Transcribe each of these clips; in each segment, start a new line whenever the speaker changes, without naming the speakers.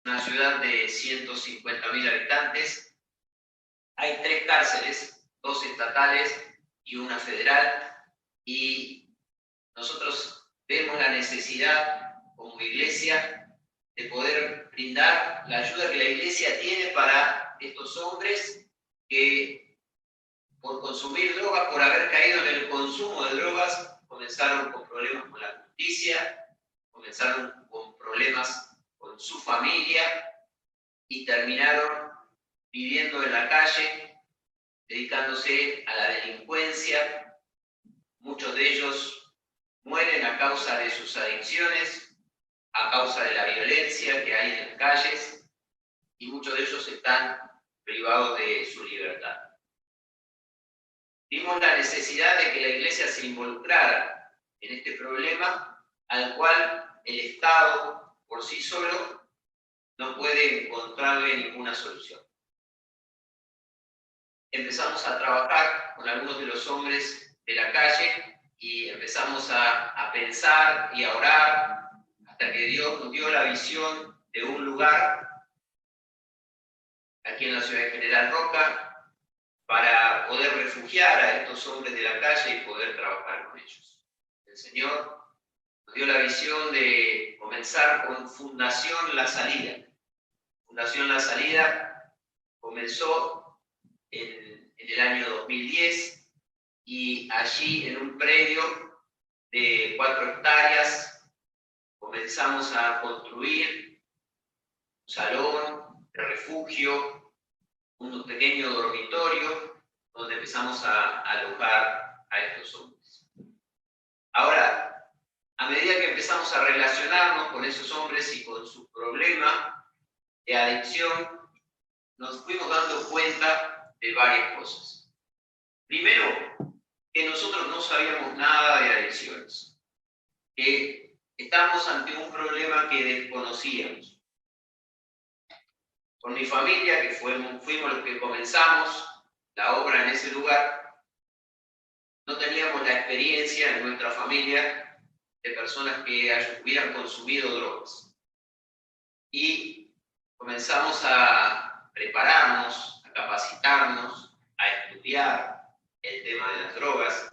una ciudad de 150.000 habitantes. Hay 3 cárceles, 2 estatales y una federal, y nosotros vemos la necesidad como iglesia de poder brindar la ayuda que la iglesia tiene para estos hombres que por consumir drogas, por haber caído en el consumo de drogas, comenzaron con problemas con la justicia, comenzaron con problemas con su familia y terminaron viviendo en la calle, dedicándose a la delincuencia. Muchos de ellos mueren a causa de sus adicciones, a causa de la violencia que hay en las calles, y muchos de ellos están privados de su libertad. Vimos la necesidad de que la iglesia se involucrara en este problema, al cual el Estado por sí solo no puede encontrarle ninguna solución. Empezamos a trabajar con algunos de los hombres de la calle y empezamos a pensar y a orar hasta que Dios nos dio la visión de un lugar aquí en la ciudad de General Roca para poder refugiar a estos hombres de la calle y poder trabajar con ellos. El Señor nos dio la visión de comenzar con Fundación La Salida. Fundación La Salida comenzó en el año 2010 y allí en un predio de 4 hectáreas comenzamos a construir un salón de refugio, un pequeño dormitorio donde empezamos a alojar a estos hombres. Ahora, a medida que empezamos a relacionarnos con esos hombres y con su problema de adicción, nos fuimos dando cuenta de varias cosas. Primero, que nosotros no sabíamos nada de adicciones, que estábamos ante un problema que desconocíamos. Con mi familia, que fuimos los que comenzamos la obra en ese lugar, no teníamos la experiencia en nuestra familia de personas que hubieran consumido drogas. Y comenzamos a prepararnos, a capacitarnos, a estudiar el tema de las drogas.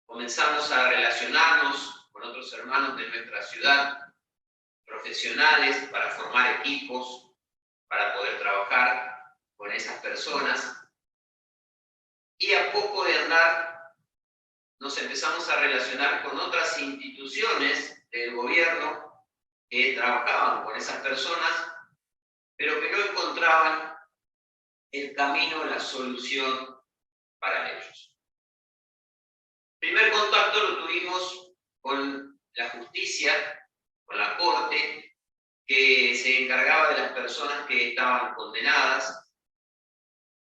Comenzamos a relacionarnos con otros hermanos de nuestra ciudad, profesionales, para formar equipos, para poder trabajar con esas personas. Y a poco de andar, nos empezamos a relacionar con otras instituciones del gobierno que trabajaban con esas personas, pero que no encontraban el camino, la solución para ellos. El primer contacto lo tuvimos con la justicia, con la corte, que se encargaba de las personas que estaban condenadas,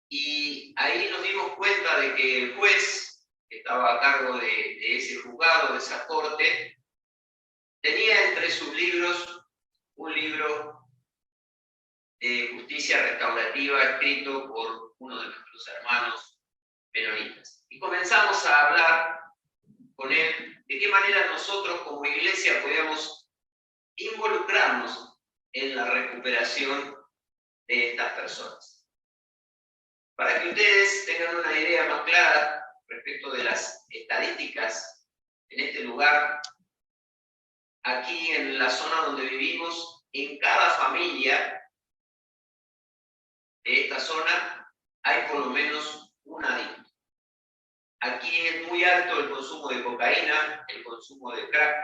y ahí nos dimos cuenta de que el juez que estaba a cargo de ese juzgado, de esa corte, tenía entre sus libros un libro de justicia restaurativa escrito por uno de nuestros hermanos menonitas. Y comenzamos a hablar con él de qué manera nosotros como iglesia podíamos involucrarnos en la recuperación de estas personas. Para que ustedes tengan una idea más clara respecto de las estadísticas en este lugar, aquí en la zona donde vivimos, en cada familia de esta zona hay por lo menos un adicto. Aquí es muy alto el consumo de cocaína, el consumo de crack,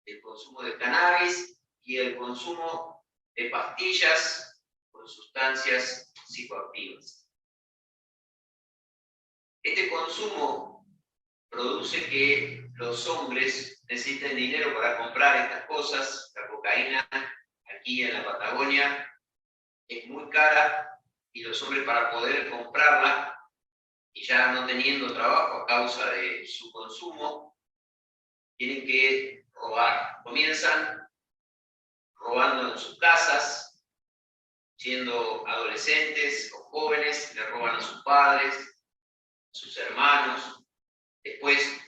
el consumo de cannabis y el consumo de pastillas con sustancias psicoactivas. Este consumo produce que los hombres necesiten dinero para comprar estas cosas. La cocaína aquí en la Patagonia es muy cara y los hombres, para poder comprarla, y ya no teniendo trabajo a causa de su consumo, tienen que robar. Comienzan robando en sus casas, siendo adolescentes o jóvenes, le roban a sus padres, a sus hermanos. Después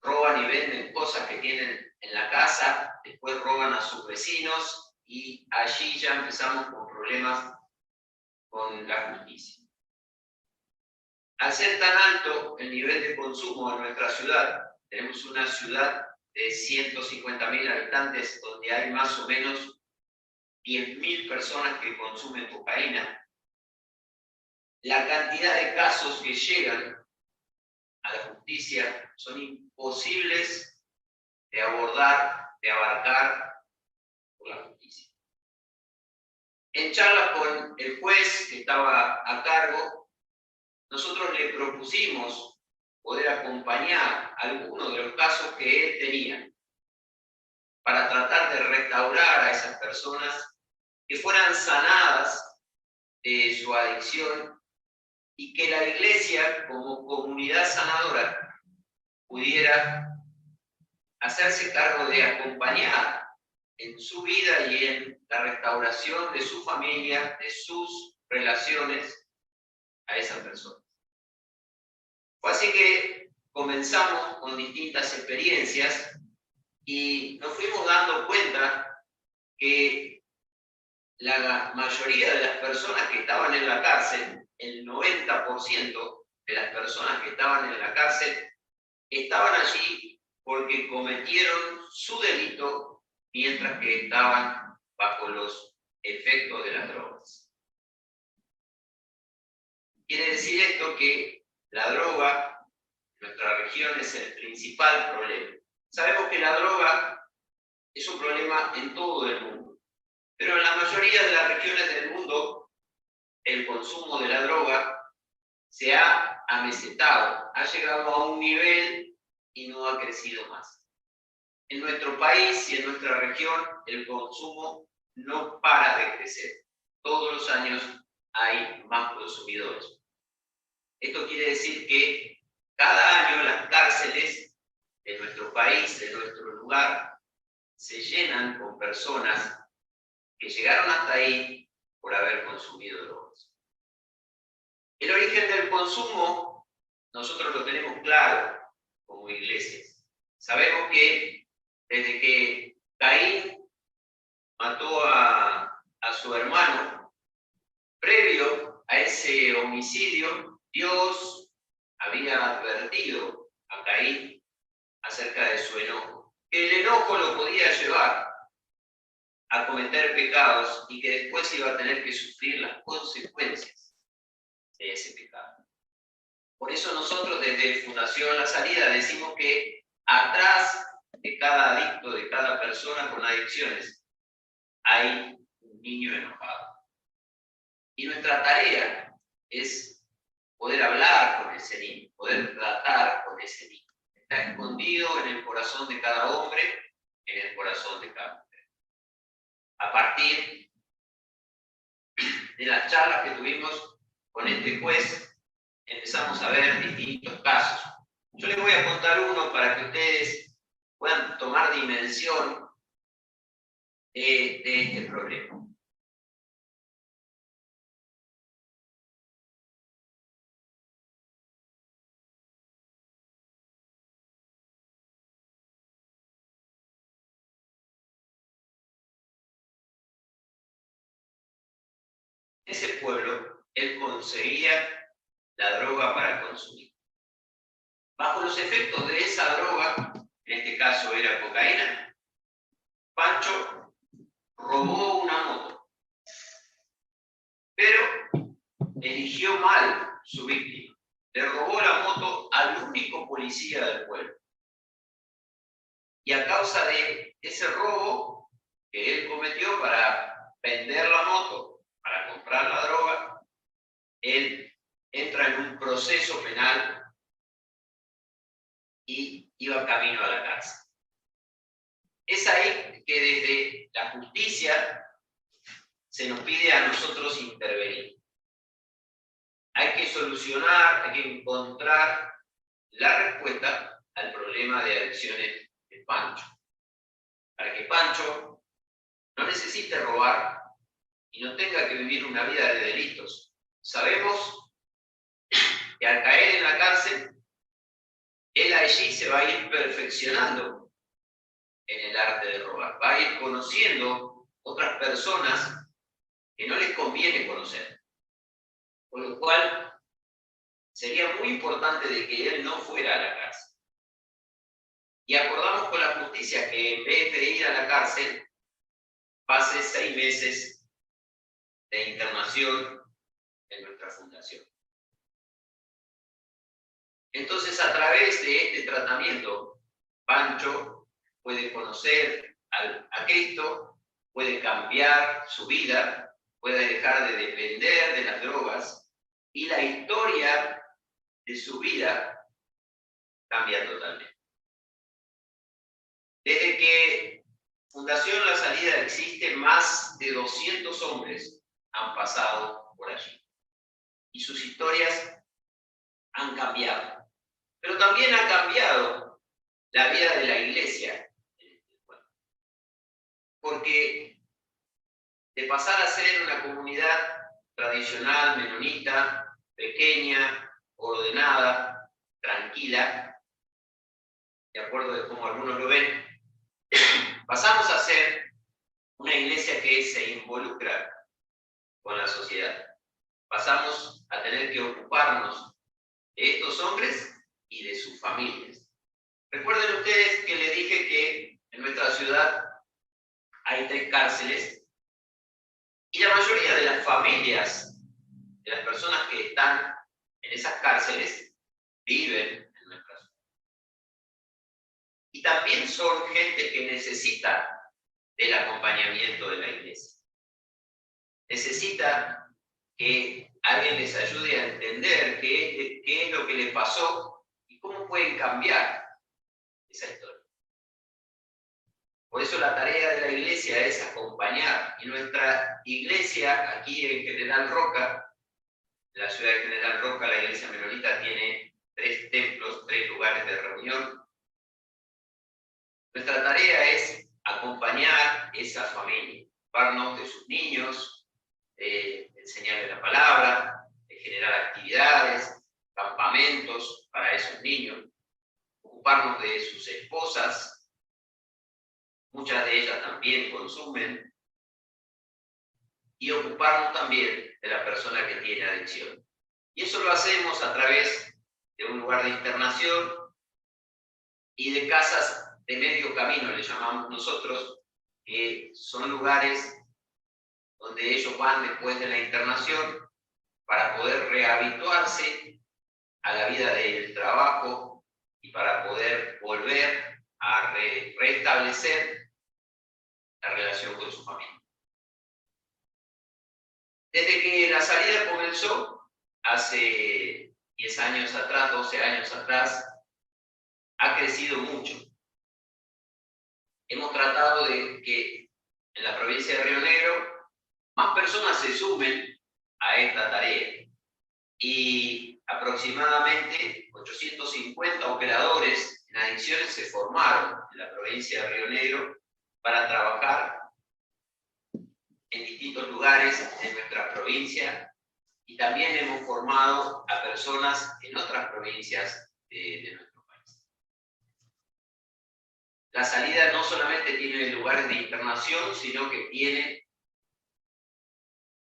roban y venden cosas que tienen en la casa, después roban a sus vecinos y allí ya empezamos con problemas con la justicia. Al ser tan alto el nivel de consumo en nuestra ciudad, tenemos una ciudad de 150.000 habitantes donde hay más o menos 10.000 personas que consumen cocaína. La cantidad de casos que llegan a la justicia son imposibles de abordar, de abarcar por la justicia. En charla con el juez que estaba a cargo, nosotros le propusimos poder acompañar algunos de los casos que él tenía para tratar de restaurar a esas personas, que fueran sanadas de su adicción y que la iglesia como comunidad sanadora pudiera hacerse cargo de acompañar en su vida y en la restauración de su familia, de sus relaciones a esa persona. Fue así que comenzamos con distintas experiencias y nos fuimos dando cuenta que la mayoría de las personas que estaban en la cárcel, el 90% de las personas que estaban en la cárcel, estaban allí porque cometieron su delito mientras que estaban bajo los efectos de las drogas. Quiere decir esto que la droga en nuestra región es el principal problema. Sabemos que la droga es un problema en todo el mundo, pero en la mayoría de las regiones del mundo el consumo de la droga se ha amesetado, ha llegado a un nivel y no ha crecido más. En nuestro país y en nuestra región el consumo no para de crecer. Todos los años hay más consumidores. Esto quiere decir que cada año las cárceles de nuestro país, de nuestro lugar, se llenan con personas que llegaron hasta ahí por haber consumido drogas. El origen del consumo nosotros lo tenemos claro como iglesias. Sabemos que desde que Caín mató a su hermano, previo a ese homicidio, Dios había advertido a Caín acerca de su enojo, que el enojo lo podía llevar a cometer pecados y que después iba a tener que sufrir las consecuencias de ese pecado. Por eso nosotros desde Fundación La Salida decimos que atrás de cada adicto, de cada persona con adicciones, hay un niño enojado. Y nuestra tarea es poder hablar con ese niño, poder tratar con ese niño. Está escondido en el corazón de cada hombre, en el corazón de cada mujer. A partir de las charlas que tuvimos con este juez, empezamos a ver distintos casos. Yo les voy a contar uno para que ustedes puedan tomar dimensión de este problema. En ese pueblo, él conseguía la droga para consumir. Bajo los efectos de esa droga, en este caso era cocaína, Pancho robó una moto, pero eligió mal su víctima. Le robó la moto al único policía del pueblo. Y a causa de ese robo que él cometió para vender la moto, para comprar la droga, él entra en un proceso penal y iba camino a la cárcel. Es ahí que desde la justicia se nos pide a nosotros intervenir. Hay que solucionar, hay que encontrar la respuesta al problema de adicciones de Pancho. Para que Pancho no necesite robar y no tenga que vivir una vida de delitos. Sabemos que al caer en la cárcel, él allí se va a ir perfeccionando en el arte de robar. Va a ir conociendo otras personas que no les conviene conocer. Con lo cual, sería muy importante de que él no fuera a la cárcel. Y acordamos con la justicia que en vez de ir a la cárcel, pase 6 meses de internación en nuestra fundación. Entonces, a través de este tratamiento, Pancho puede conocer a Cristo, puede cambiar su vida, puede dejar de depender de las drogas, y la historia de su vida cambia totalmente. Desde que Fundación La Salida existe, más de 200 hombres han pasado por allí. Y sus historias han cambiado. Pero también ha cambiado la vida de la iglesia. Porque de pasar a ser una comunidad tradicional, menonita, pequeña, ordenada, tranquila, de acuerdo de cómo algunos lo ven, pasamos a ser una iglesia que se involucra con la sociedad. Pasamos a tener que ocuparnos de estos hombres y de sus familias. Recuerden ustedes que les dije que en nuestra ciudad hay 3 cárceles y la mayoría de las familias, de las personas que están en esas cárceles, viven en nuestra ciudad. Y también son gente que necesita del acompañamiento de la iglesia. Necesita que alguien les ayude a entender qué es lo que les pasó y cómo pueden cambiar esa historia. Por eso la tarea de la iglesia es acompañar. Y nuestra iglesia, aquí en General Roca, en la ciudad de General Roca, la iglesia menonita tiene 3 templos, 3 lugares de reunión. Nuestra tarea es acompañar esa familia, ocuparnos de sus niños, enseñarles la palabra, de generar actividades, campamentos para esos niños, ocuparnos de sus esposas. Muchas de ellas también consumen, y ocuparnos también de la persona que tiene adicción. Y eso lo hacemos a través de un lugar de internación y de casas de medio camino, le llamamos nosotros, que son lugares donde ellos van después de la internación para poder rehabituarse a la vida del trabajo y para poder volver a restablecer la relación con su familia. Desde que la salida comenzó, hace 10 años atrás, 12 años atrás, ha crecido mucho. Hemos tratado de que en la provincia de Río Negro más personas se sumen a esta tarea. Y aproximadamente 850 operadores en adicciones se formaron en la provincia de Río Negro para trabajar en distintos lugares de nuestra provincia, y también hemos formado a personas en otras provincias de nuestro país. La salida no solamente tiene lugares de internación, sino que tiene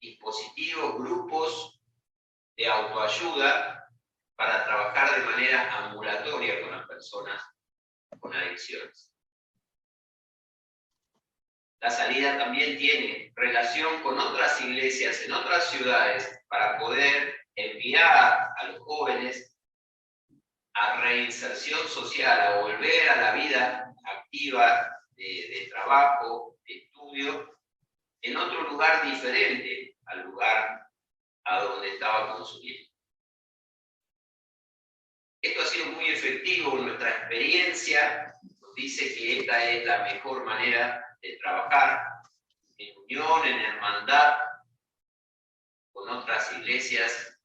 dispositivos, grupos de autoayuda para trabajar de manera ambulatoria con las personas con adicciones. La salida también tiene relación con otras iglesias en otras ciudades para poder enviar a los jóvenes a reinserción social, a volver a la vida activa de trabajo, de estudio, en otro lugar diferente al lugar a donde estaba consumiendo. Esto ha sido muy efectivo. Nuestra experiencia nos dice que esta es la mejor manera de trabajar en unión, en hermandad con otras iglesias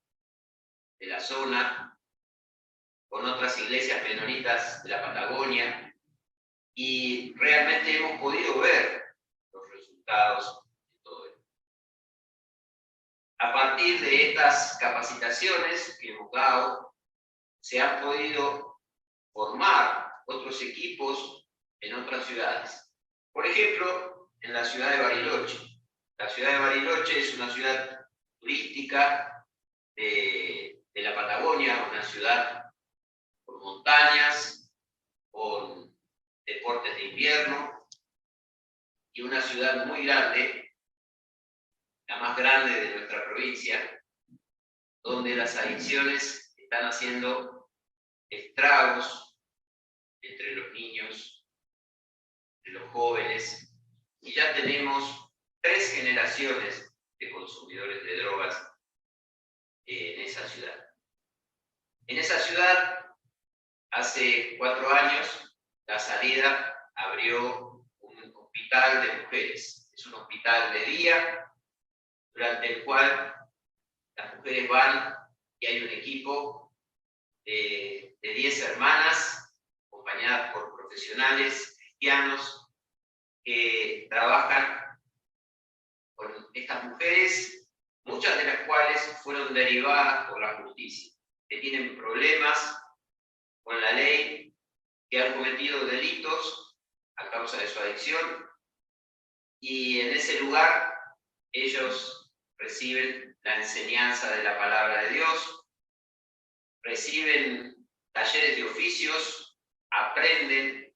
de la zona, con otras iglesias menonitas de la Patagonia, y realmente hemos podido ver los resultados de todo esto. A partir de estas capacitaciones que hemos dado, se han podido formar otros equipos en otras ciudades. Por ejemplo, en la ciudad de Bariloche. La ciudad de Bariloche es una ciudad turística de la Patagonia, una ciudad con montañas, con deportes de invierno, y una ciudad muy grande, la más grande de nuestra provincia, donde las adicciones están haciendo estragos entre los niños, entre los jóvenes, y ya tenemos 3 generaciones de consumidores de drogas en esa ciudad. En esa ciudad, hace 4 años, La Salida abrió un hospital de mujeres. Es un hospital de día, durante el cual las mujeres van y hay un equipo de 10 hermanas, acompañadas por profesionales cristianos, que trabajan con estas mujeres, muchas de las cuales fueron derivadas por la justicia, que tienen problemas con la ley, que han cometido delitos a causa de su adicción, y en ese lugar ellos reciben la enseñanza de la palabra de Dios, reciben talleres de oficios, aprenden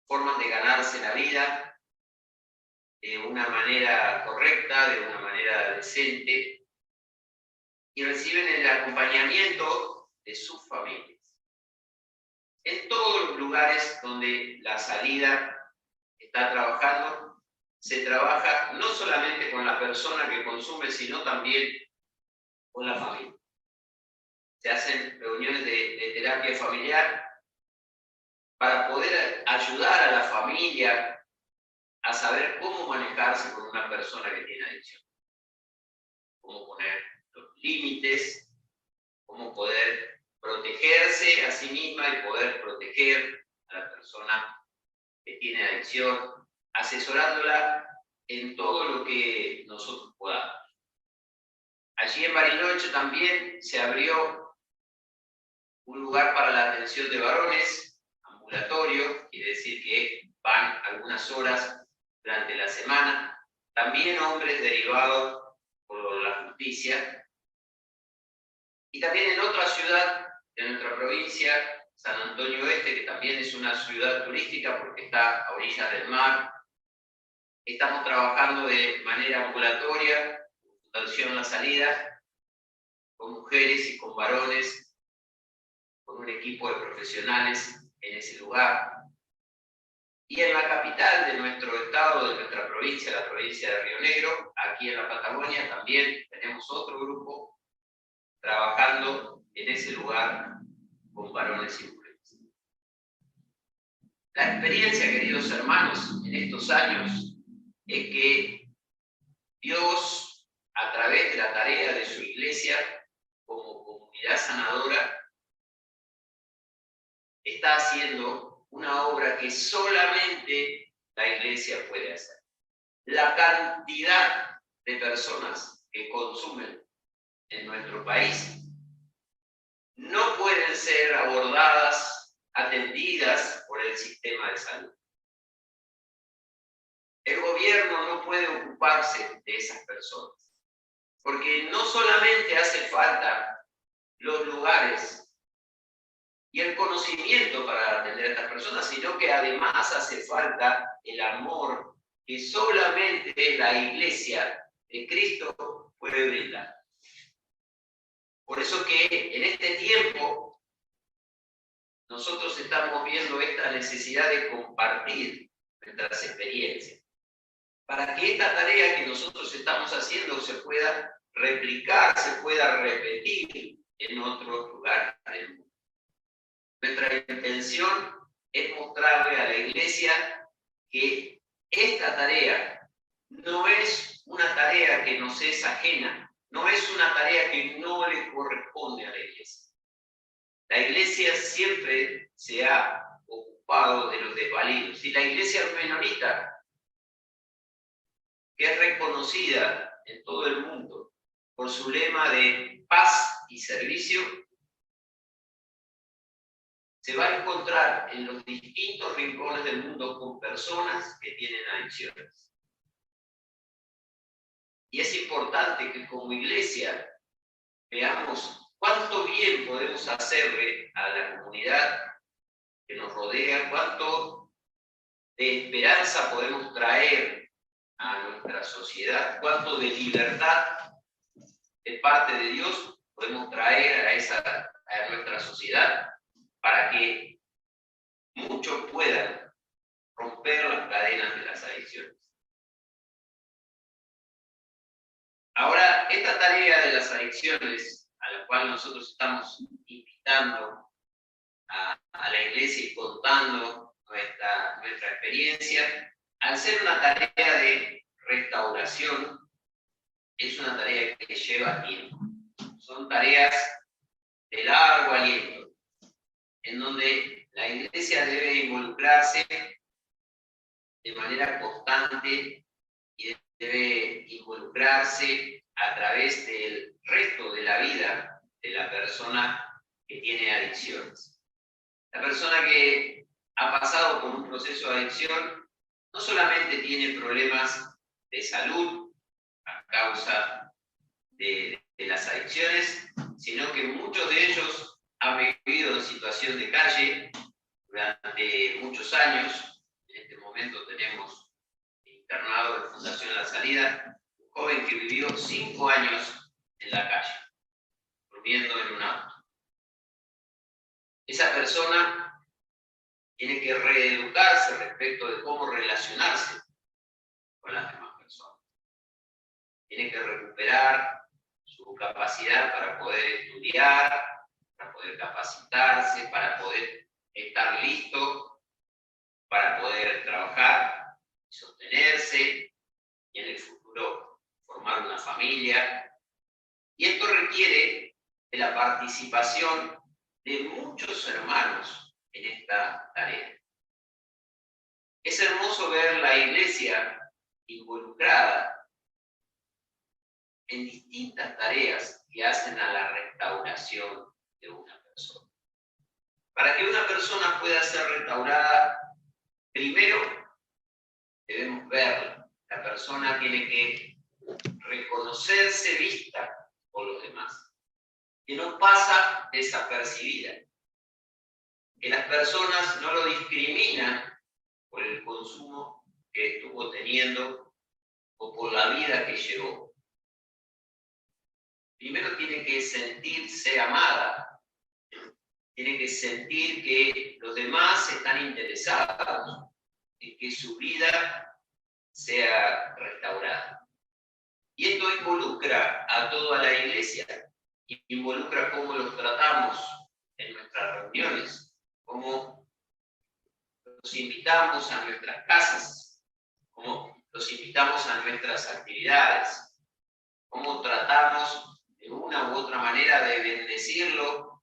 formas de ganarse la vida de una manera correcta, de una manera decente, y reciben el acompañamiento de sus familias. En todos los lugares donde La Salida está trabajando, se trabaja no solamente con la persona que consume, sino también con la familia. Se hacen reuniones de terapia familiar para poder ayudar a la familia a saber cómo manejarse con una persona que tiene adicción, cómo poner los límites, cómo poder protegerse a sí misma y poder proteger a la persona que tiene adicción, asesorándola en todo lo que nosotros podamos. Allí en Bariloche también se abrió un lugar para la atención de varones, ambulatorio, quiere decir que van algunas horas durante la semana, también hombres derivados por la justicia, y también en otra ciudad de nuestra provincia, San Antonio Este, que también es una ciudad turística porque está a orillas del mar. Estamos trabajando de manera ambulatoria, Fundación La Salida, con mujeres y con varones, con un equipo de profesionales en ese lugar. Y en la capital de nuestro estado, de nuestra provincia, la provincia de Río Negro, aquí en la Patagonia, también tenemos otro grupo trabajando en ese lugar con varones y mujeres. La experiencia, queridos hermanos, en estos años es que Dios, a través de la tarea de su iglesia como comunidad sanadora, está haciendo una obra que solamente la iglesia puede hacer. La cantidad de personas que consumen en nuestro país no pueden ser abordadas, atendidas por el sistema de salud. El gobierno no puede ocuparse de esas personas, porque no solamente hace falta los lugares y el conocimiento para atender a estas personas, sino que además hace falta el amor que solamente la iglesia de Cristo puede brindar. Por eso que en este tiempo nosotros estamos viendo esta necesidad de compartir nuestras experiencias, para que esta tarea que nosotros estamos haciendo se pueda replicar, se pueda repetir en otros lugares del mundo. Nuestra intención es mostrarle a la iglesia que esta tarea no es una tarea que nos es ajena, no es una tarea que no le corresponde a la iglesia. La iglesia siempre se ha ocupado de los desvalidos. Y la iglesia menonita, que es reconocida en todo el mundo por su lema de paz y servicio, se va a encontrar en los distintos rincones del mundo con personas que tienen adicciones. importante que como iglesia veamos cuánto bien podemos hacerle a la comunidad que nos rodea, cuánto de esperanza podemos traer a nuestra sociedad, cuánto de libertad de parte de Dios podemos traer a nuestra sociedad para que muchos puedan romper las cadenas de las adicciones. Ahora, esta tarea de las adicciones, a la cual nosotros estamos invitando a la iglesia y contando nuestra experiencia, al ser una tarea de restauración, es una tarea que lleva tiempo. Son tareas de largo aliento, en donde la iglesia debe involucrarse de manera constante y debe involucrarse a través del resto de la vida de la persona que tiene adicciones. La persona que ha pasado por un proceso de adicción no solamente tiene problemas de salud a causa de las adicciones, sino que muchos de ellos han vivido en situación de calle durante muchos años. En este momento tenemos internado de Fundación La Salida, un joven que vivió 5 años en la calle, durmiendo en un auto. Esa persona tiene que reeducarse respecto de cómo relacionarse con las demás personas. Tiene que recuperar su capacidad para poder estudiar, para poder capacitarse, para poder estar listo, para poder trabajar y sostenerse, y en el futuro formar una familia. Y esto requiere de la participación de muchos hermanos en esta tarea. Es hermoso ver la iglesia involucrada en distintas tareas que hacen a la restauración de una persona. Para que una persona pueda ser restaurada, primero debemos verla. La persona tiene que reconocerse vista por los demás, que no pasa desapercibida, que las personas no lo discriminan por el consumo que estuvo teniendo o por la vida que llevó. Primero tiene que sentirse amada, tiene que sentir que los demás están interesados en que su vida sea restaurada. Y esto involucra a toda la iglesia, involucra cómo los tratamos en nuestras reuniones, cómo los invitamos a nuestras casas, cómo los invitamos a nuestras actividades, cómo tratamos de una u otra manera de bendecirlo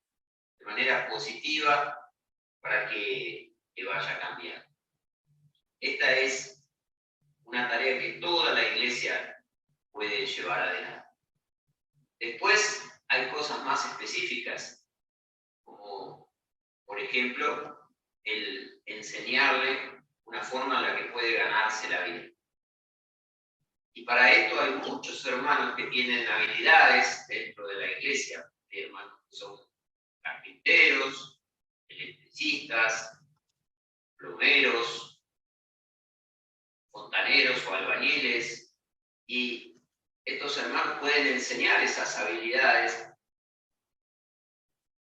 de manera positiva para que vaya cambiando. Esta es una tarea que toda la iglesia puede llevar adelante. Después hay cosas más específicas, como por ejemplo el enseñarle una forma en la que puede ganarse la vida. Y para esto hay muchos hermanos que tienen habilidades dentro de la iglesia. Hay hermanos que son carpinteros, electricistas, plomeros, fontaneros o albañiles, y estos hermanos pueden enseñar esas habilidades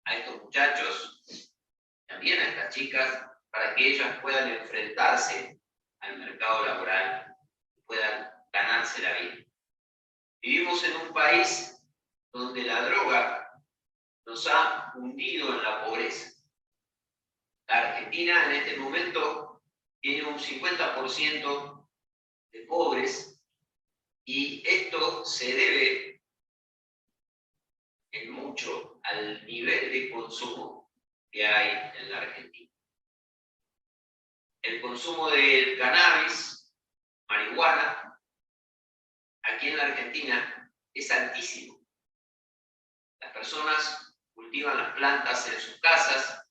a estos muchachos, también a estas chicas, para que ellas puedan enfrentarse al mercado laboral y puedan ganarse la vida. Vivimos en un país donde la droga nos ha hundido en la pobreza. La Argentina en este momento tiene un 50% de pobres, y esto se debe en mucho al nivel de consumo que hay en la Argentina. El consumo del cannabis, marihuana, aquí en la Argentina es altísimo. Las personas cultivan las plantas en sus casas,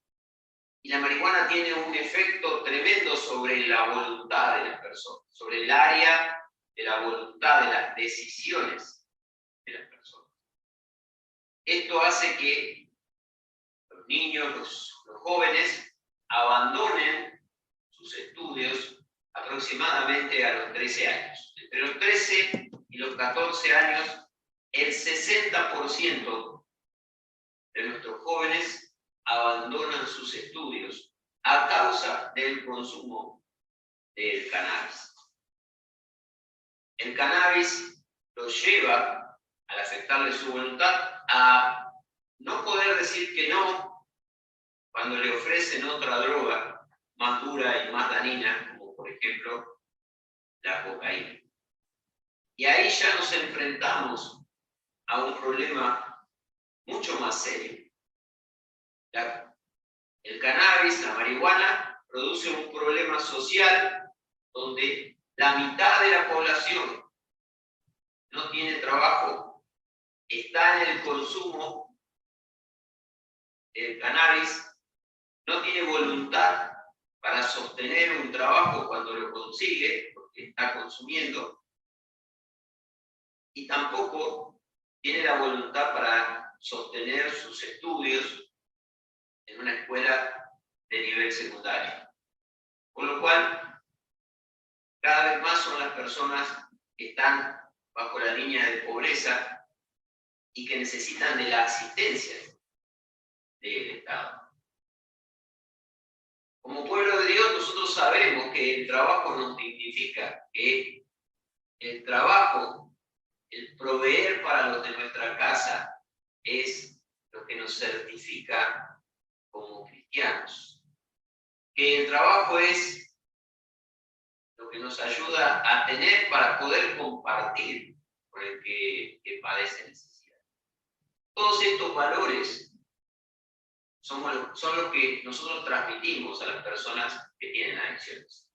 y la marihuana tiene un efecto tremendo sobre la voluntad de las personas, sobre el área de la voluntad, de las decisiones de las personas. Esto hace que los niños, los jóvenes, abandonen sus estudios aproximadamente a los 13 años. Entre los 13 y los 14 años, el 60% de nuestros jóvenes abandonan sus estudios a causa del consumo del cannabis. El cannabis los lleva, al afectarle su voluntad, a no poder decir que no cuando le ofrecen otra droga más dura y más dañina, como por ejemplo la cocaína. Y ahí ya nos enfrentamos a un problema mucho más serio. El cannabis, la marihuana, produce un problema social donde la mitad de la población no tiene trabajo, está en el consumo del cannabis, no tiene voluntad para sostener un trabajo cuando lo consigue, porque está consumiendo, y tampoco tiene la voluntad para sostener sus estudios en una escuela de nivel secundario. Con lo cual, cada vez más son las personas que están bajo la línea de pobreza y que necesitan de la asistencia del Estado. Como pueblo de Dios, nosotros sabemos que el trabajo nos dignifica, que el trabajo, el proveer para los de nuestra casa, es lo que nos certifica como cristianos. Que el trabajo es lo que nos ayuda a tener para poder compartir con el que padece necesidad. Todos estos valores son los que nosotros transmitimos a las personas que tienen adicciones.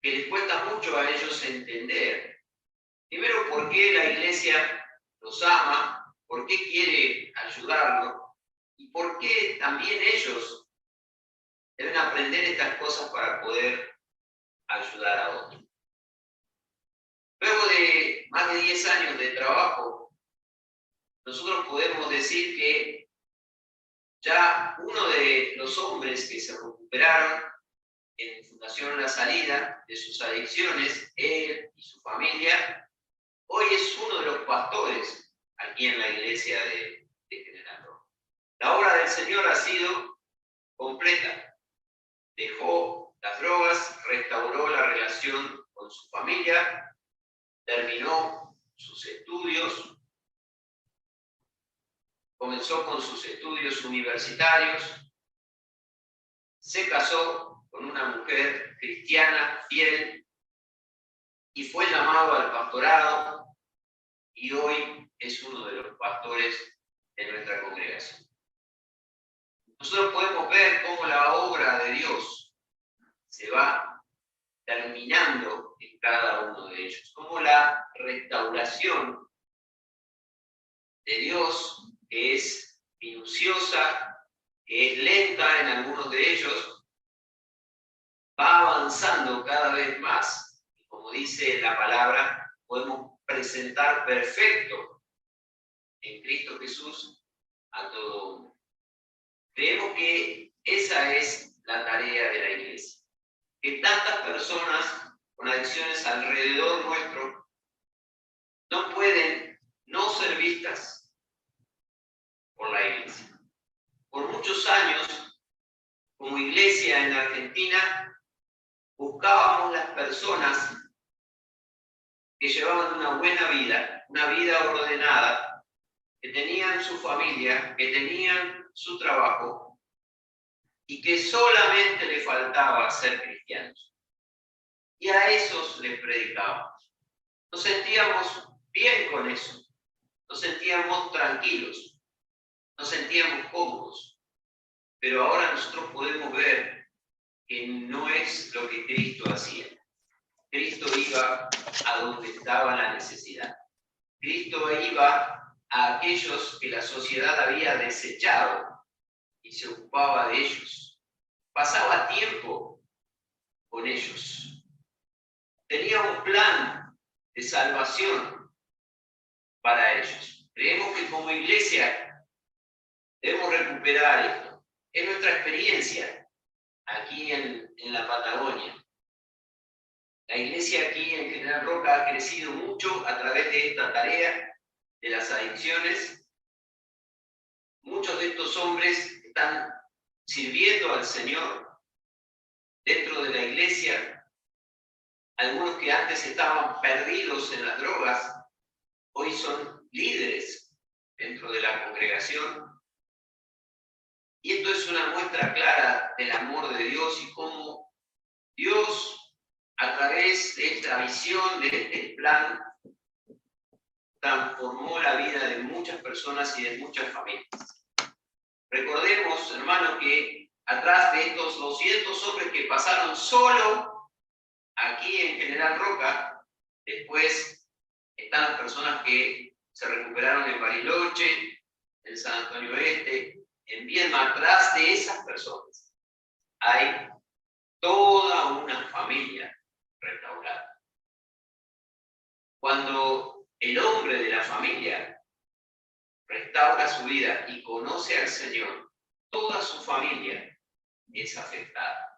Que les cuesta mucho a ellos entender, primero, por qué la iglesia los ama, por qué quiere ayudarlos, y por qué también ellos deben aprender estas cosas para poder ayudar a otros. Luego de más de 10 años de trabajo, nosotros podemos decir que ya uno de los hombres que se recuperaron en Fundación La Salida de sus adicciones, él y su familia, hoy es uno de los pastores aquí en la iglesia de General Roca. La obra del Señor ha sido completa. Dejó las drogas, restauró la relación con su familia, terminó sus estudios, comenzó con sus estudios universitarios, se casó con una mujer cristiana, fiel, y fue llamado al pastorado, y hoy es uno de los pastores de nuestra congregación. Nosotros podemos ver cómo la obra de Dios se va terminando en cada uno de ellos, cómo la restauración de Dios, que es minuciosa, que es lenta en algunos de ellos, va avanzando cada vez más. Y como dice la palabra, podemos presentar perfecto en Cristo Jesús a todo hombre. Creemos que esa es la tarea de la iglesia. Que tantas personas con adicciones alrededor nuestro no pueden no ser vistas por la iglesia. Por muchos años, como iglesia en Argentina, buscábamos las personas que llevaban una buena vida, una vida ordenada, que tenían su familia, que tenían su trabajo y que solamente le faltaba ser cristianos. Y a esos les predicábamos. Nos sentíamos bien con eso, nos sentíamos tranquilos, nos sentíamos cómodos, pero ahora nosotros podemos ver que no es lo que Cristo hacía. Cristo iba a donde estaba la necesidad. Cristo iba a aquellos que la sociedad había desechado y se ocupaba de ellos. Pasaba tiempo con ellos. tenía un plan de salvación para ellos. Creemos que como iglesia debemos recuperar esto. Es nuestra experiencia aquí en la Patagonia. La iglesia aquí en General Roca ha crecido mucho a través de esta tarea de las adicciones. Muchos de estos hombres están sirviendo al Señor dentro de la iglesia. Algunos que antes estaban perdidos en las drogas, hoy son líderes dentro de la congregación. Y esto es una muestra clara del amor de Dios y cómo Dios, a través de esta visión, de este plan, transformó la vida de muchas personas y de muchas familias. Recordemos, hermanos, que atrás de estos 200 hombres que pasaron solo aquí en General Roca, después están las personas que se recuperaron en Bariloche, en San Antonio Este, en Viedma. Atrás de esas personas hay toda una familia restaurada. Cuando el hombre de la familia restaura su vida y conoce al Señor, toda su familia es afectada.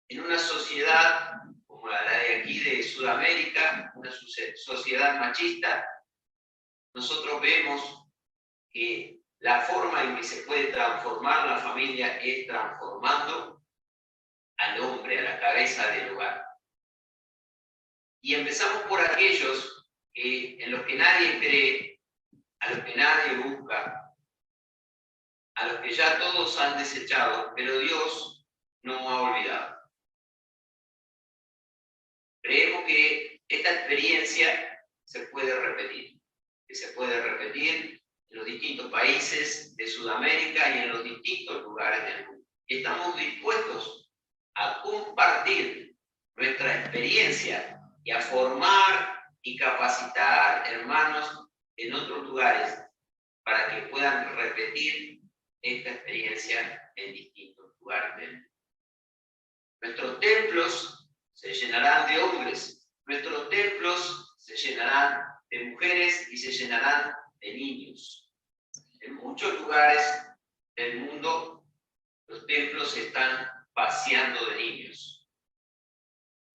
En una sociedad como la de aquí de Sudamérica, una sociedad machista, nosotros vemos que la forma en que se puede transformar la familia es transformando al hombre, a la cabeza del hogar. Y empezamos por aquellos en los que nadie cree, a los que nadie busca, a los que ya todos han desechado, pero Dios no ha olvidado. Creemos que esta experiencia se puede repetir, que se puede repetir en los distintos países de Sudamérica y en los distintos lugares del mundo. Y estamos dispuestos a compartir nuestra experiencia y a formar y capacitar hermanos en otros lugares para que puedan repetir esta experiencia en distintos lugares del mundo. Nuestros templos se llenarán de hombres, nuestros templos se llenarán de mujeres y se llenarán de niños. En muchos lugares del mundo los templos se están vaciando de niños.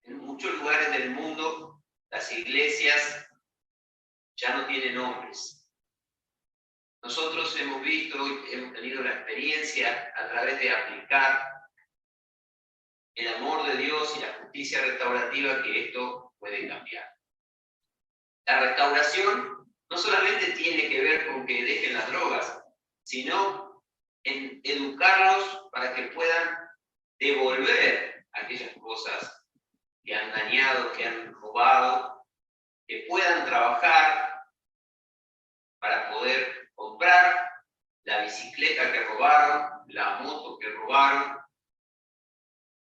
En muchos lugares del mundo las iglesias ya no tienen hombres. Nosotros hemos visto y hemos tenido la experiencia a través de aplicar el amor de Dios y la justicia restaurativa que esto puede cambiar. La restauración no solamente tiene que ver con que dejen las drogas, sino en educarlos para que puedan devolver aquellas cosas que han dañado, que han robado, que puedan trabajar para poder comprar la bicicleta que robaron, la moto que robaron,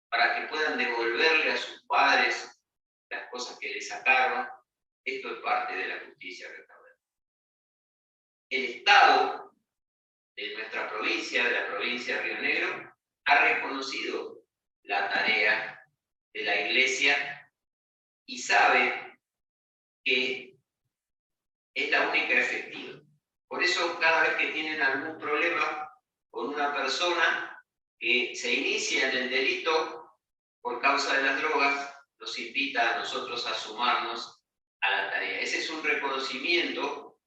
para que puedan devolverle a sus padres las cosas que les sacaron. Esto es parte de la justicia restaurativa. El Estado de nuestra provincia, de la provincia de Río Negro, ha reconocido la tarea de la Iglesia y sabe que es la única efectiva. Por eso, cada vez que tienen algún problema con una persona que se inicia en el delito por causa de las drogas, nos invita a nosotros a sumarnos a la tarea. Ese es un reconocimiento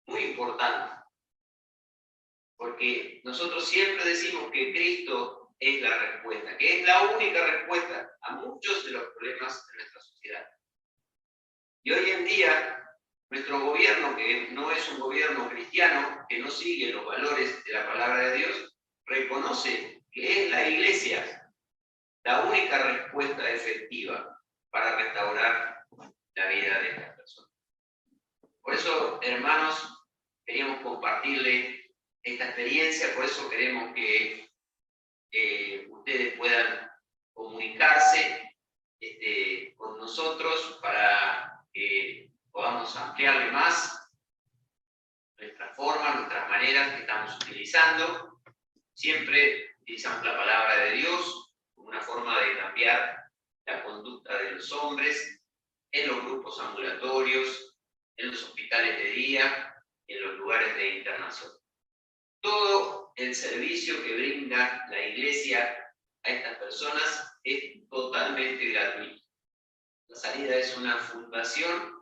muy importante, porque nosotros siempre decimos que Cristo es la respuesta, que es la única respuesta a muchos de los problemas de nuestra sociedad. Y hoy en día, nuestro gobierno, que no es un gobierno cristiano, que no sigue los valores de la palabra de Dios, reconoce que es la Iglesia la única respuesta efectiva para restaurar la vida de estas personas. Por eso, hermanos, queríamos compartirle esta experiencia, por eso queremos que ustedes puedan comunicarse con nosotros para que podamos ampliarle más nuestras formas, nuestras maneras que estamos utilizando. Siempre utilizamos la palabra de Dios como una forma de cambiar la conducta de los hombres en los grupos ambulatorios, en los hospitales de día, en los lugares de internación. Todo el servicio que brinda la Iglesia a estas personas es totalmente gratuito. La Salida es una fundación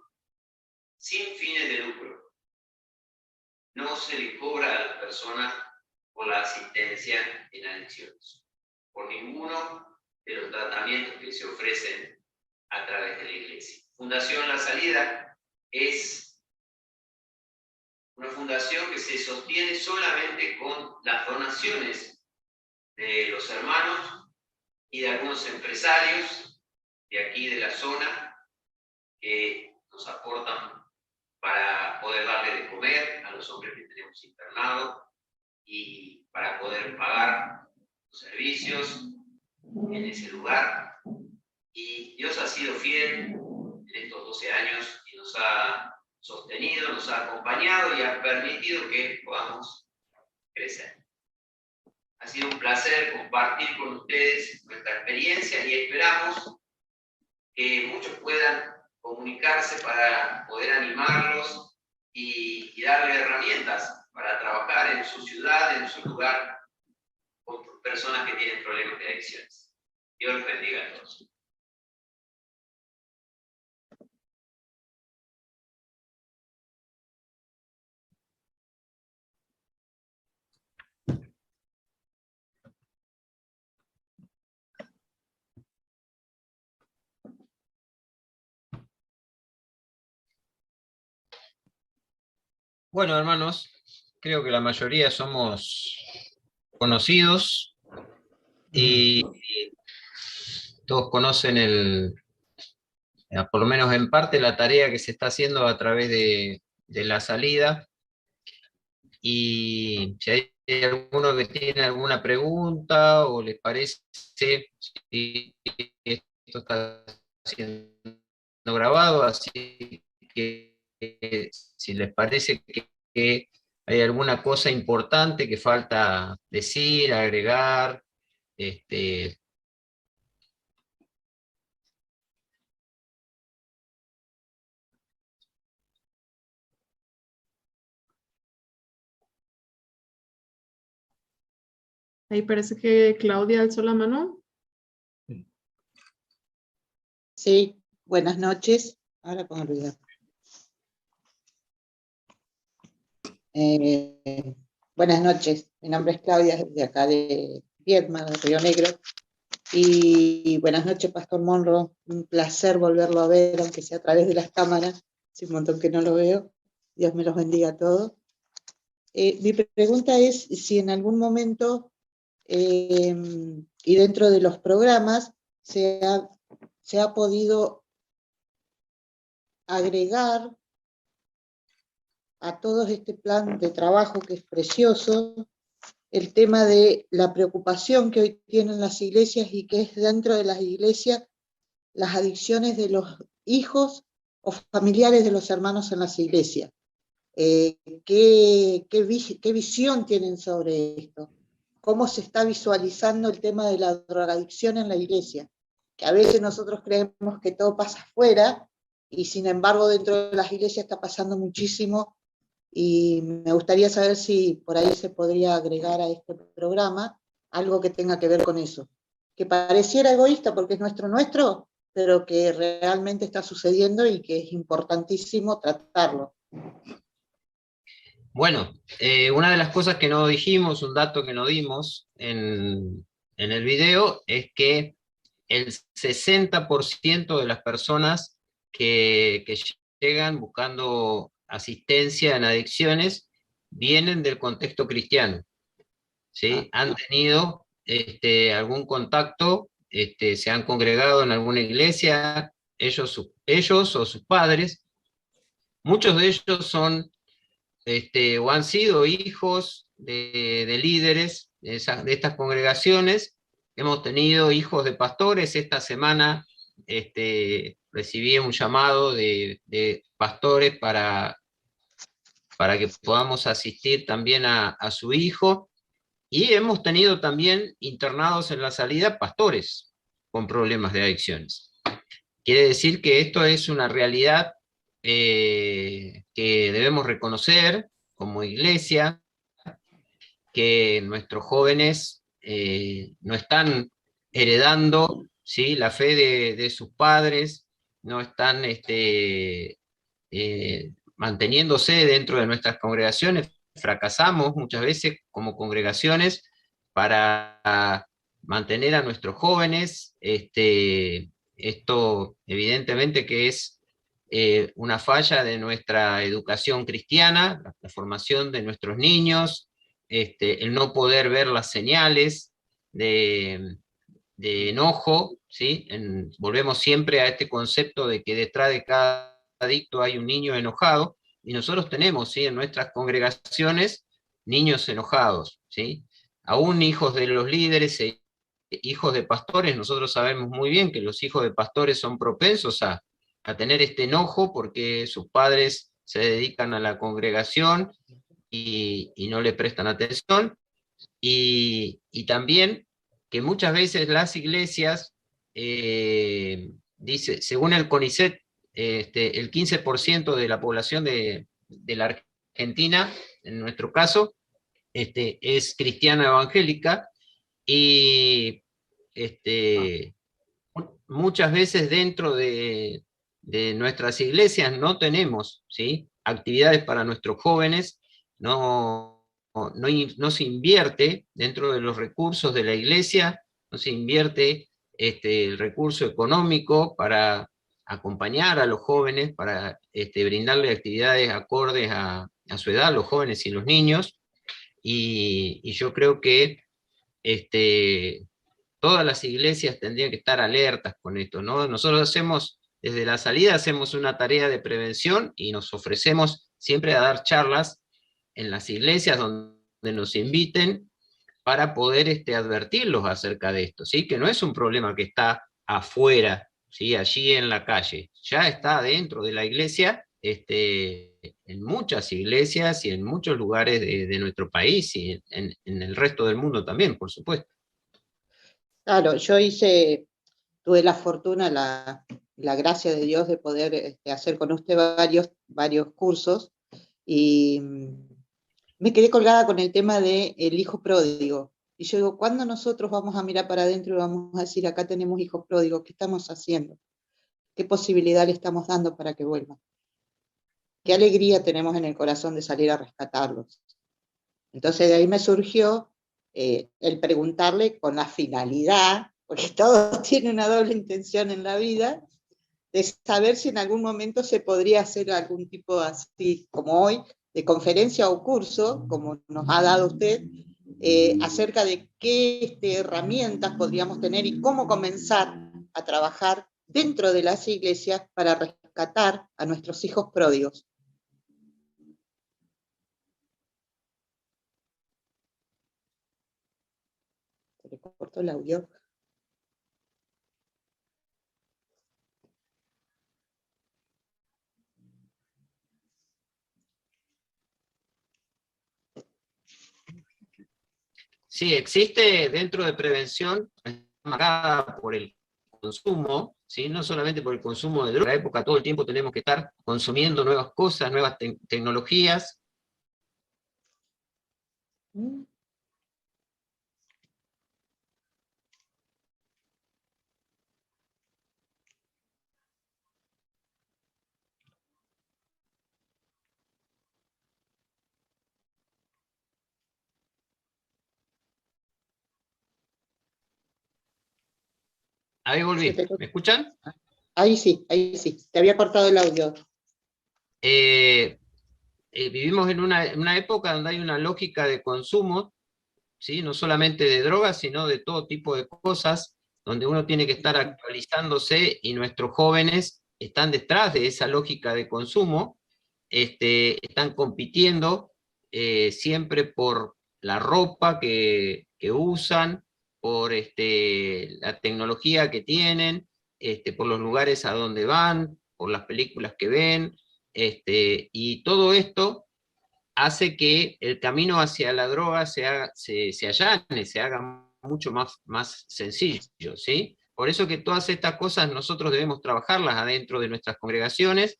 sin fines de lucro. No se le cobra a las personas por la asistencia en adicciones, por ninguno de los tratamientos que se ofrecen a través de la Iglesia. Fundación La Salida es una fundación que se sostiene solamente con las donaciones de los hermanos y de algunos empresarios de aquí de la zona que nos aportan para poder darle de comer a los hombres que tenemos internados y para poder pagar los servicios en ese lugar. Y Dios ha sido fiel en estos 12 años y nos ha sostenido, nos ha acompañado y ha permitido que podamos crecer. Ha sido un placer compartir con ustedes nuestra experiencia y esperamos que muchos puedan comunicarse para poder animarlos y darle herramientas para trabajar en su ciudad, en su lugar, con personas que tienen problemas de adicciones. Dios los bendiga a todos.
Bueno, hermanos, creo que la mayoría somos conocidos y todos conocen por lo menos en parte, la tarea que se está haciendo a través de La Salida. Y si hay alguno que tiene alguna pregunta o les parece si esto está siendo grabado, así que si les parece que hay alguna cosa importante que falta decir, agregar,
Ahí parece que Claudia alzó la mano.
Sí, buenas noches. Ahora pongo el video. Buenas noches, mi nombre es Claudia, de acá de Viedma, de Río Negro. Y buenas noches, Pastor Monroe. Un placer volverlo a ver, aunque sea a través de las cámaras. Hace un montón que no lo veo. Dios me los bendiga a todos. Mi pregunta es si en algún momento y dentro de los programas se ha podido agregar a todo este plan de trabajo que es precioso, el tema de la preocupación que hoy tienen las iglesias y que es dentro de las iglesias las adicciones de los hijos o familiares de los hermanos en las iglesias. ¿Qué visión tienen sobre esto? ¿Cómo se está visualizando el tema de la drogadicción en la iglesia? Que a veces nosotros creemos que todo pasa afuera y sin embargo dentro de las iglesias está pasando muchísimo, y me gustaría saber si por ahí se podría agregar a este programa algo que tenga que ver con eso. Que pareciera egoísta porque es nuestro, pero que realmente está sucediendo y que es importantísimo tratarlo.
Bueno, una de las cosas que no dijimos, un dato que no dimos en el video, es que el 60% de las personas que llegan buscando asistencia en adicciones vienen del contexto cristiano, ¿sí? Han tenido algún contacto, se han congregado en alguna iglesia, ellos o sus padres. Muchos de ellos son o han sido hijos de líderes de estas congregaciones. Hemos tenido hijos de pastores. Esta semana recibí un llamado de pastores para que podamos asistir también a su hijo. Y hemos tenido también internados en La Salida pastores, con problemas de adicciones. Quiere decir que esto es una realidad que debemos reconocer como iglesia, que nuestros jóvenes no están heredando, ¿sí?, la fe de sus padres, no están manteniéndose dentro de nuestras congregaciones. Fracasamos muchas veces como congregaciones para mantener a nuestros jóvenes. Esto evidentemente que es una falla de nuestra educación cristiana, la formación de nuestros niños, el no poder ver las señales de enojo, ¿sí? Volvemos siempre a este concepto de que detrás de cada adicto hay un niño enojado, y nosotros tenemos, ¿sí?, en nuestras congregaciones niños enojados, ¿sí? Aún hijos de los líderes, hijos de pastores. Nosotros sabemos muy bien que los hijos de pastores son propensos a tener este enojo porque sus padres se dedican a la congregación y no le prestan atención, y también que muchas veces las iglesias, dice, según el CONICET, el 15% de la población de la Argentina, en nuestro caso, es cristiana evangélica, y muchas veces dentro de nuestras iglesias no tenemos, ¿sí?, actividades para nuestros jóvenes. No se invierte dentro de los recursos de la iglesia, no se invierte el recurso económico para acompañar a los jóvenes, para brindarle actividades acordes a su edad, los jóvenes y los niños, y yo creo que todas las iglesias tendrían que estar alertas con esto, ¿no? Nosotros hacemos, desde la salida, hacemos una tarea de prevención y nos ofrecemos siempre a dar charlas en las iglesias donde nos inviten para poder advertirlos acerca de esto, ¿sí? Que no es un problema que está afuera, ¿sí?, allí en la calle, ya está dentro de la iglesia, en muchas iglesias y en muchos lugares de nuestro país, y en el resto del mundo también, por supuesto.
Claro, tuve la fortuna, la gracia de Dios de poder hacer con usted varios cursos, y me quedé colgada con el tema del hijo pródigo. Y yo digo, ¿cuándo nosotros vamos a mirar para adentro y vamos a decir, acá tenemos hijos pródigos, ¿qué estamos haciendo? ¿Qué posibilidad le estamos dando para que vuelvan? ¿Qué alegría tenemos en el corazón de salir a rescatarlos? Entonces de ahí me surgió el preguntarle con la finalidad, porque todo tiene una doble intención en la vida, de saber si en algún momento se podría hacer algún tipo así como hoy, de conferencia o curso, como nos ha dado usted, acerca de qué herramientas podríamos tener y cómo comenzar a trabajar dentro de las iglesias para rescatar a nuestros hijos pródigos. Se le cortó el audio.
Sí, existe dentro de prevención, marcada por el consumo, ¿sí?, no solamente por el consumo de drogas. En la época todo el tiempo tenemos que estar consumiendo nuevas cosas, nuevas tecnologías. Ahí volví, ¿me escuchan?
Ahí sí, te había cortado el audio.
Vivimos en una época donde hay una lógica de consumo, ¿sí?, no solamente de drogas, sino de todo tipo de cosas, donde uno tiene que estar actualizándose, y nuestros jóvenes están detrás de esa lógica de consumo, están compitiendo siempre por la ropa que usan, por la tecnología que tienen, por los lugares a donde van, por las películas que ven, y todo esto hace que el camino hacia la droga se allane, se haga mucho más sencillo, ¿sí? Por eso que todas estas cosas nosotros debemos trabajarlas adentro de nuestras congregaciones,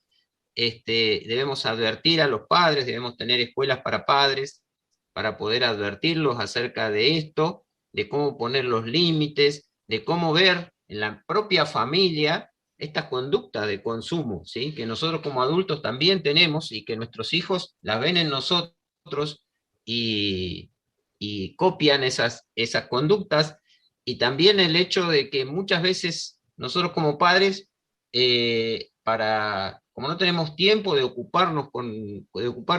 debemos advertir a los padres, debemos tener escuelas para padres, para poder advertirlos acerca de esto, de cómo poner los límites, de cómo ver en la propia familia estas conductas de consumo, ¿sí? Que nosotros como adultos también tenemos y que nuestros hijos las ven en nosotros y copian esas conductas, y también el hecho de que muchas veces nosotros como padres, como no tenemos tiempo de ocupar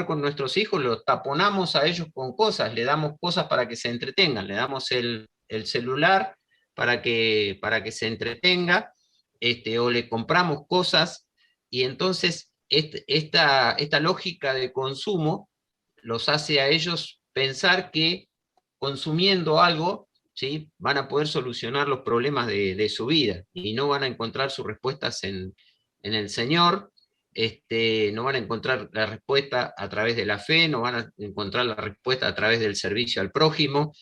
con nuestros hijos, los taponamos a ellos con cosas, le damos cosas para que se entretengan, le damos el celular para que se entretenga, o le compramos cosas, y entonces esta lógica de consumo los hace a ellos pensar que consumiendo algo, ¿sí?, van a poder solucionar los problemas de su vida, y no van a encontrar sus respuestas en el Señor, no van a encontrar la respuesta a través de la fe, no van a encontrar la respuesta a través del servicio al prójimo.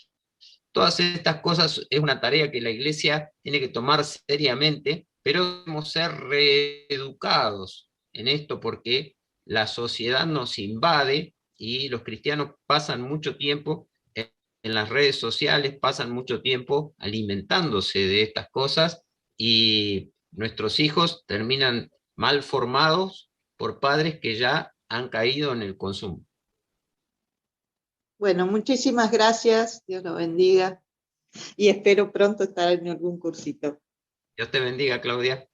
Todas estas cosas es una tarea que la Iglesia tiene que tomar seriamente, pero debemos ser reeducados en esto, porque la sociedad nos invade y los cristianos pasan mucho tiempo en las redes sociales, pasan mucho tiempo alimentándose de estas cosas, y nuestros hijos terminan mal formados por padres que ya han caído en el consumo.
Bueno, muchísimas gracias, Dios lo bendiga, y espero pronto estar en algún cursito.
Dios te bendiga, Claudia.